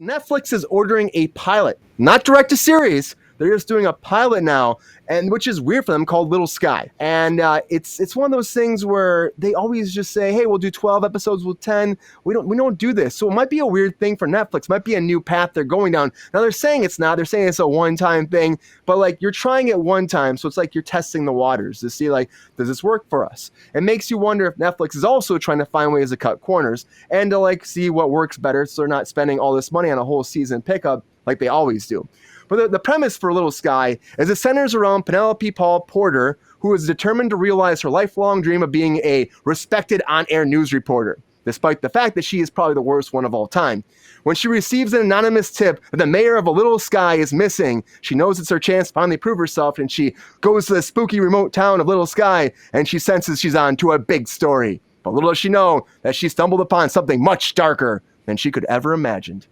Netflix is ordering a pilot, not direct to series. They're just doing a pilot now, and which is weird for them, called Little Sky. And it's one of those things where they always just say, "Hey, we'll do 12 episodes with 10." We don't do this, so it might be a weird thing for Netflix. It might be a new path they're going down. Now they're saying it's not. They're saying it's a one-time thing, but like you're trying it one time, so it's like you're testing the waters to see like, does this work for us? It makes you wonder if Netflix is also trying to find ways to cut corners and to like see what works better, so they're not spending all this money on a whole season pickup like they always do. But the premise for Little Sky is it centers around Penelope Paul Porter, who is determined to realize her lifelong dream of being a respected on-air news reporter, despite the fact that she is probably the worst one of all time. When she receives an anonymous tip that the mayor of a Little Sky is missing, she knows it's her chance to finally prove herself, and she goes to the spooky remote town of Little Sky, and she senses she's on to a big story. But little does she know that she stumbled upon something much darker than she could ever imagined.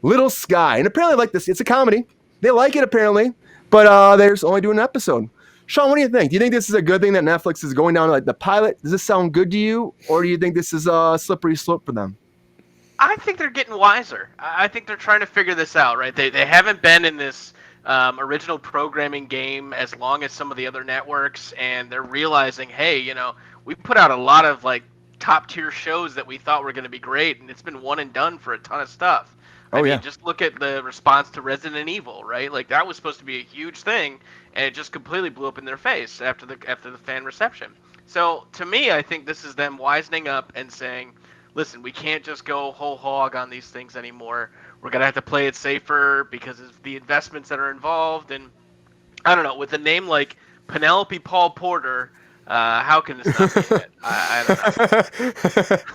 Little Sky, and apparently like this, it's a comedy. They like it apparently, but they're just only doing an episode. Sean, what do you think? Do you think this is a good thing that Netflix is going down to like the pilot? Does this sound good to you, or do you think this is a slippery slope for them? I think they're getting wiser. I think they're trying to figure this out, right? They haven't been in this original programming game as long as some of the other networks, and they're realizing, hey, we put out a lot of like top tier shows that we thought were going to be great, and it's been one and done for a ton of stuff. I mean, just look at the response to Resident Evil, right? Like that was supposed to be a huge thing, and it just completely blew up in their face after the fan reception. So to me, I think this is them wisening up and saying, listen, we can't just go whole hog on these things anymore. We're gonna have to play it safer because of the investments that are involved. And I don't know, with a name like Penelope Paul Porter, how can this not be a hit? I don't know.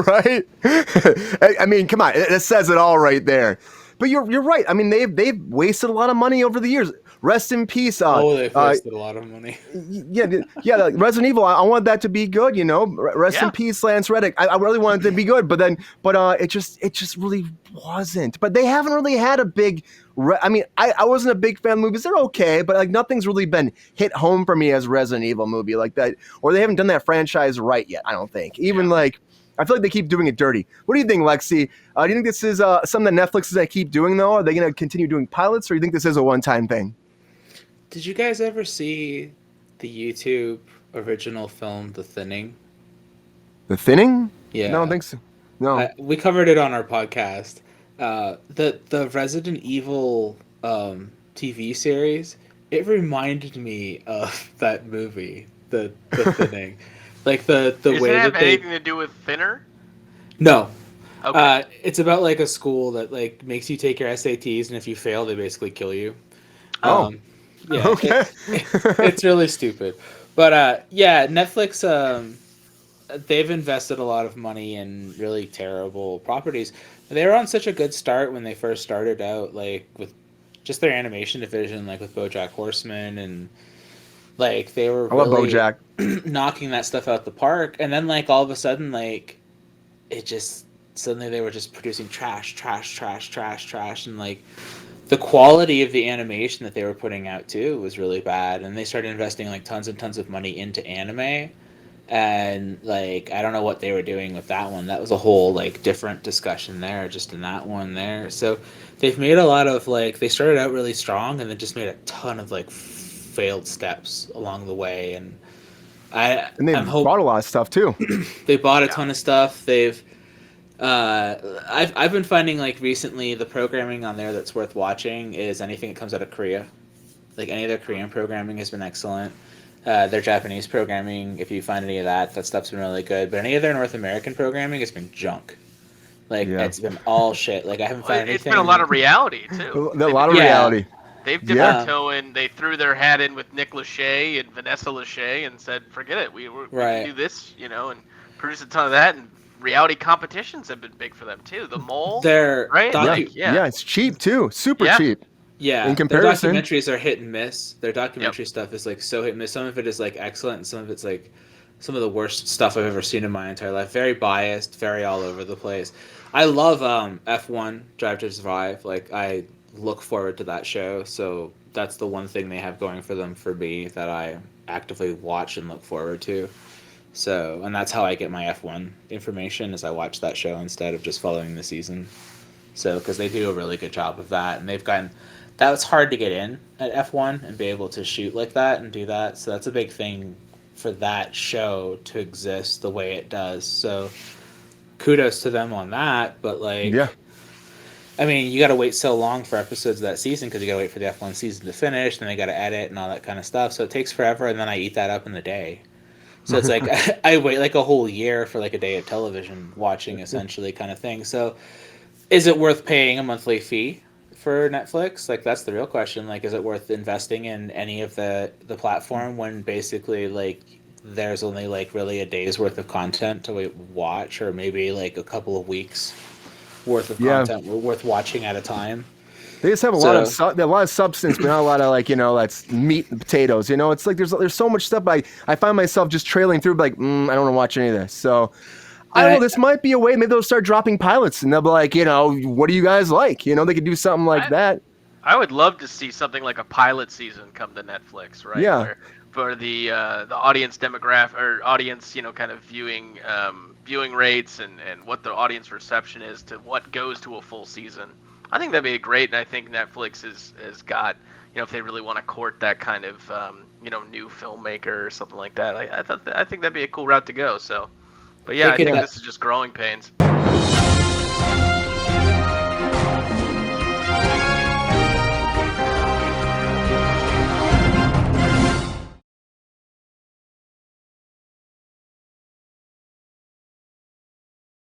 Right? I mean, come on, it says it all right there. But you're right. I mean, they've wasted a lot of money over the years. Rest in peace. They've wasted a lot of money. yeah. Like Resident Evil. I want that to be good. Rest in peace, Lance Reddick. I really wanted it to be good, but it just really wasn't. But they haven't really had a big. I mean, I wasn't a big fan of movies. They're okay, but like nothing's really been hit home for me as a Resident Evil movie like that, or they haven't done that franchise right yet. I don't think. Even like. I feel like they keep doing it dirty. What do you think, Lexi? Do you think this is something that Netflix is going to keep doing, though? Are they going to continue doing pilots, or do you think this is a one-time thing? Did you guys ever see the YouTube original film, The Thinning? The Thinning? Yeah. No, I don't think so. No. We covered it on our podcast. The Resident Evil TV series, it reminded me of that movie, The Thinning. Like the way it have that anything to do with Thinner? No. Okay. It's about like a school that like makes you take your SATs, and if you fail, they basically kill you. Yeah, okay. It's really stupid, but Netflix. They've invested a lot of money in really terrible properties. They were on such a good start when they first started out, like with just their animation division, like with BoJack Horseman and. Like they were really BoJack. knocking that stuff out the park, and then like all of a sudden, like it just suddenly they were just producing trash, and like the quality of the animation that they were putting out too was really bad. And they started investing like tons and tons of money into anime, and like I don't know what they were doing with that one. That was a whole like different discussion there, just in that one there. So they've made a lot of like they started out really strong, and then just made a ton of like failed steps along the way, and they bought a lot of stuff too. They bought a ton of stuff. They've I've been finding like recently the programming on there that's worth watching is anything that comes out of Korea. Like any of their Korean programming has been excellent. Their Japanese programming, if you find any of that stuff's been really good. But any of their North American programming has been junk. Like it's been all shit. Like I haven't found anything. It's been a lot of reality too. A lot of reality. They've dipped their toe in. They threw their hat in with Nick Lachey and Vanessa Lachey and said, "Forget it. We can do this, and produce a ton of that." And reality competitions have been big for them too. The Mole, right? It's cheap too. Super cheap. Yeah, in comparison, their documentaries are hit and miss. Their documentary stuff is like so hit and miss. Some of it is like excellent, and some of it's like some of the worst stuff I've ever seen in my entire life. Very biased, very all over the place. I love F1 Drive to Survive. Like I look forward to that show, so that's the one thing they have going for them for me that I actively watch and look forward to. So, and that's how I get my F1 information is I watch that show instead of just following the season. So because they do a really good job of that, and they've gotten that was hard to get in at F1 and be able to shoot like that and do that. So that's a big thing for that show to exist the way it does. So kudos to them on that. But like, Yeah. I mean, you got to wait so long for episodes of that season because you got to wait for the F1 season to finish, then they got to edit and all that kind of stuff. So it takes forever, and then I eat that up in the day. So it's like I wait like a whole year for like a day of television watching, essentially, kind of thing. So is it worth paying a monthly fee for Netflix? Like, that's the real question. Like, is it worth investing in any of the platform when basically like there's only like really a day's worth of content to watch, or maybe like a couple of weeks worth of content worth watching at a time? They just have a lot of substance, but not a lot of like, that's meat and potatoes. It's like there's so much stuff. I find myself just trailing through, like, I don't want to watch any of this. So I don't know. This might be a way. Maybe they'll start dropping pilots, and they'll be like, what do you guys like? They could do something like that. I would love to see something like a pilot season come to Netflix, right? Yeah. Where, for the audience demographic or audience, kind of viewing rates and what the audience reception is to what goes to a full season. I think that'd be great, and I think Netflix has got, if they really want to court that kind of, new filmmaker or something like that. I think that'd be a cool route to go. So, but yeah, I think this is just growing pains.